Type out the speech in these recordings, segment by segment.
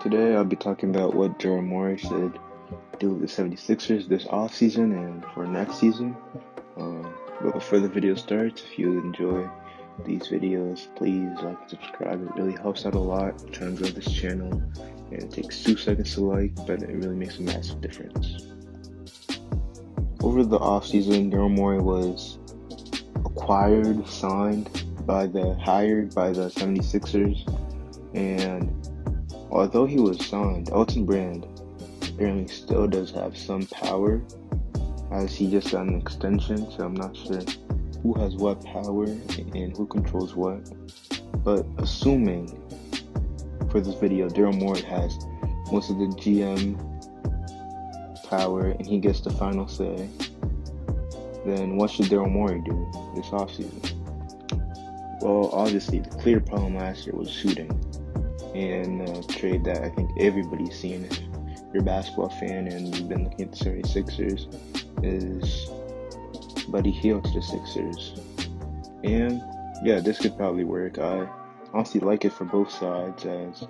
Today I'll be talking about what Daryl Morey should do with the 76ers this offseason and for next season. But before the video starts, if you enjoy these videos, please like and subscribe. It really helps out a lot. I'm trying to grow this channel, and it takes 2 seconds to like, but it really makes a massive difference. Over the offseason, Daryl Morey was hired by the 76ers, and although he was signed, Elton Brand apparently still does have some power, as he just got an extension, so I'm not sure who has what power and who controls what. But assuming for this video Daryl Morey has most of the GM power and he gets the final say, then what should Daryl Morey do this offseason? Well, obviously the clear problem last year was shooting, and a trade that I think everybody's seen if you're a basketball fan and you've been looking at the 76ers is Buddy Hield to the Sixers. And yeah, this could probably work. I honestly like it for both sides, as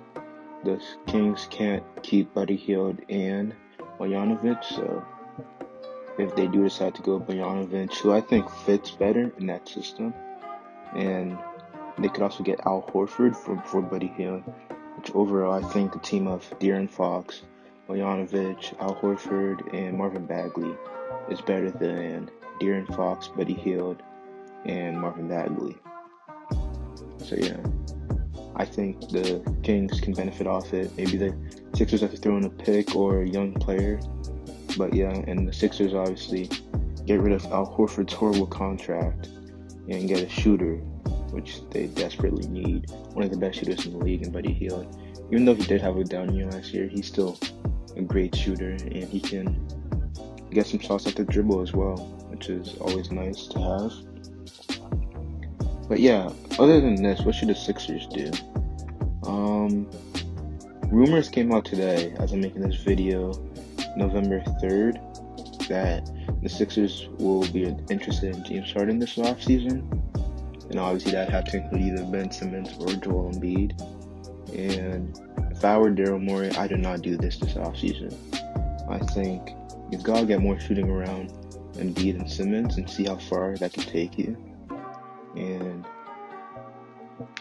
the Kings can't keep Buddy Hield and Bogdanovic, so if they do decide to go Bogdanovic, who I think fits better in that system, and they could also get Al Horford for Buddy Hield, which overall I think a team of De'Aaron Fox, Bogdanovic, Al Horford, and Marvin Bagley is better than De'Aaron Fox, Buddy Hield, and Marvin Bagley. So yeah, I think the Kings can benefit off it. Maybe the Sixers have to throw in a pick or a young player. But yeah, and the Sixers obviously get rid of Al Horford's horrible contract and get a shooter, which they desperately need. One of the best shooters in the league in Buddy Hield. Even though he did have a down year last year, he's still a great shooter, and he can get some shots at the dribble as well, which is always nice to have. But yeah, other than this, what should the Sixers do? Rumors came out today, as I'm making this video, November 3rd, that the Sixers will be interested in James Harden this offseason. And obviously that had to include either Ben Simmons or Joel Embiid. And if I were Daryl Morey, I do not do this offseason. I think you've got to get more shooting around Embiid and Simmons and see how far that can take you. And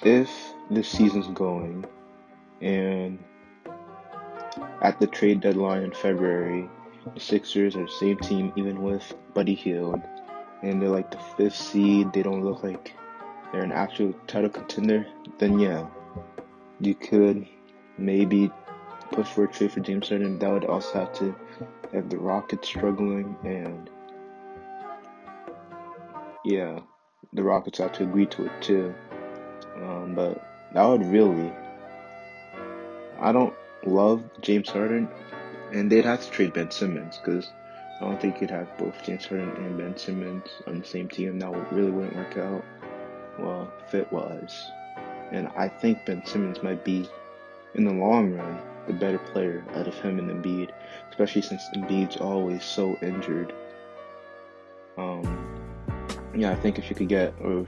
if this season's going and at the trade deadline in February, the Sixers are the same team even with Buddy Hield, and they're like the 5th seed, they don't look like they're an actual title contender, then yeah, you could maybe push for a trade for James Harden. That would also have to have the Rockets struggling, and yeah, the Rockets have to agree to it too. But that would really, I don't love James Harden, and they'd have to trade Ben Simmons, because I don't think you'd have both James Harden and Ben Simmons on the same team. That really wouldn't work out well fit-wise. And I think Ben Simmons might be, in the long run, the better player out of him and Embiid, especially since Embiid's always so injured. Yeah, I think if you could get a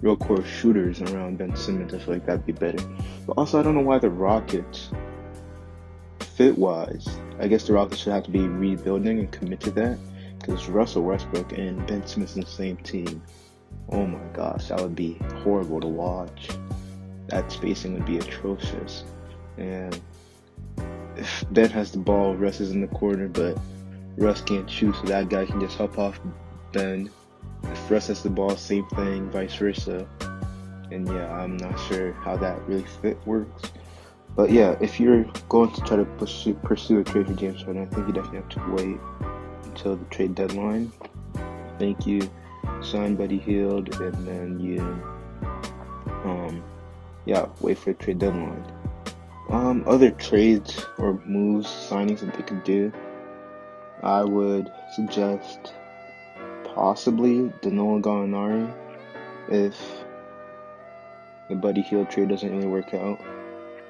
real core shooters around Ben Simmons, I feel like that'd be better. But also, I don't know why the Rockets, fit-wise, I guess the Rockets should have to be rebuilding and commit to that, because Russell Westbrook and Ben Simmons in the same team. Oh my gosh, that would be horrible to watch. That spacing would be atrocious. And if Ben has the ball, Russ is in the corner, but Russ can't shoot, so that guy can just hop off Ben. If Russ has the ball, same thing, vice versa. And yeah, I'm not sure how that really works. But yeah, if you're going to try to pursue a trade for James Harden, I think you definitely have to wait until the trade deadline. I think you sign Buddy Hield, and then you wait for a trade deadline. Other trades or moves, signings that they could do, I would suggest possibly Danilo Gallinari if the Buddy Hield trade doesn't really work out.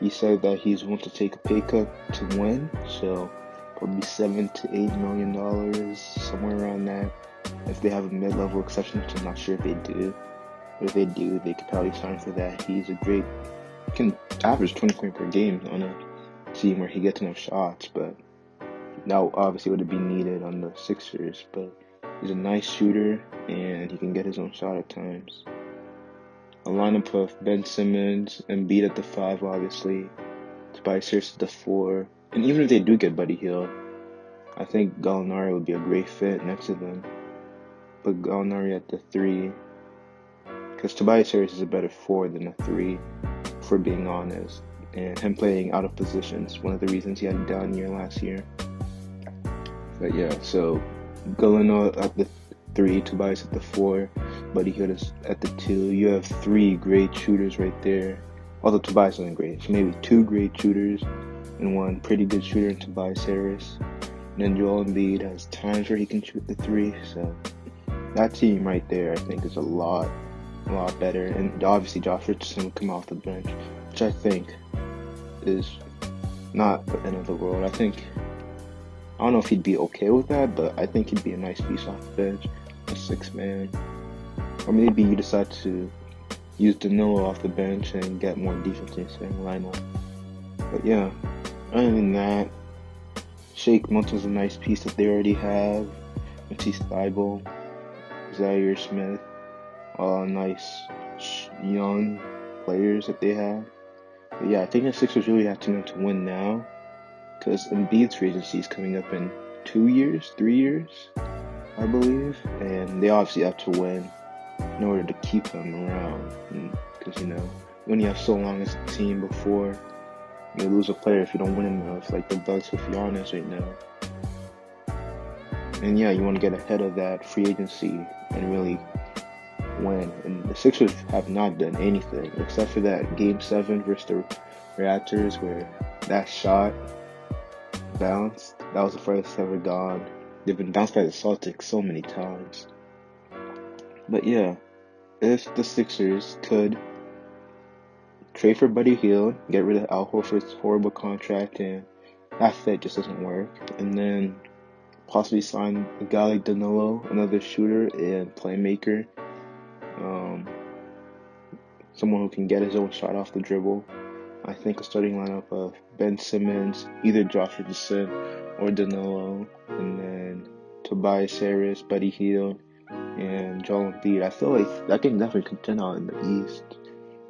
He said that he's willing to take a pay cut to win, so probably $7 to $8 million, somewhere around that. If they have a mid-level exception, which I'm not sure if they do. But if they do, they could probably sign for that. He can average 20 points per game on a team where he gets enough shots, but that obviously would be needed on the Sixers. But he's a nice shooter, and he can get his own shot at times. A lineup of Ben Simmons and Embiid at the 5, obviously. Tobias Harris at the 4. And even if they do get Buddy Hield, I think Gallinari would be a great fit next to them. Put Gallinari at the 3. Because Tobias Harris is a better 4 than a 3, for being honest. And him playing out of position is one of the reasons he had a down year last year. But yeah, so Gallinari at the 3, Tobias at the 4, Buddy Hield is at the 2. You have 3 great shooters right there. Although Tobias isn't great, so maybe 2 great shooters and 1 pretty good shooter in Tobias Harris. And then Joel Embiid has times where he can shoot the 3. So that team right there, I think, is a lot better. And obviously Josh Richardson would come off the bench, which I think is not the end of the world. I don't know if he'd be okay with that, but I think he'd be a nice piece off the bench, a 6-man. Or maybe you decide to use Danilo off the bench and get more defense in the lineup. But yeah, other than that, Shake Milton's a nice piece that they already have. Matisse Thybulle, Zaire Smith, all nice young players that they have. But yeah, I think the Sixers really have to win now, because Embiid's free agency is coming up in 3 years, I believe, and they obviously have to win in order to keep them around. Because when you have so long as a team before, you lose a player if you don't win enough, like the Bucks with Giannis right now. And yeah, you want to get ahead of that free agency and really win. And the Sixers have not done anything except for that Game 7 versus the Raptors where that shot bounced. That was the furthest ever gone. They've been bounced by the Celtics so many times. But yeah, if the Sixers could trade for Buddy Hield, get rid of Al Horford's horrible contract, and that fit just doesn't work, and then possibly sign a guy like Danilo, another shooter and playmaker, someone who can get his own shot off the dribble. I think a starting lineup of Ben Simmons, either Josh Richardson or Danilo, and then Tobias Harris, Buddy Hield, and Joel Embiid. I feel like that can definitely contend out in the East,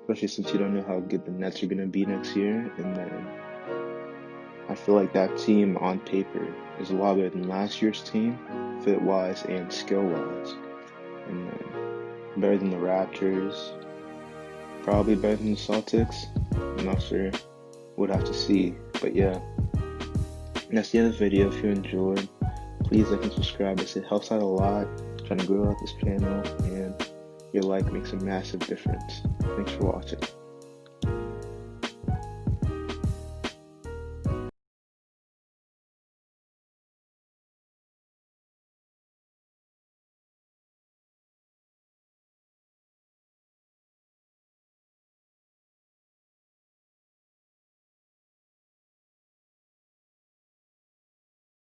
especially since you don't know how good the Nets are going to be next year. And then I feel like that team on paper is a lot better than last year's team, fit-wise and skill-wise. And then better than the Raptors, probably better than the Celtics. I'm not sure. We'll have to see. But yeah, that's the end of the video. If you enjoyed, please like and subscribe. It helps out a lot. I'm trying to grow out this channel, and your like makes a massive difference. Thanks for watching.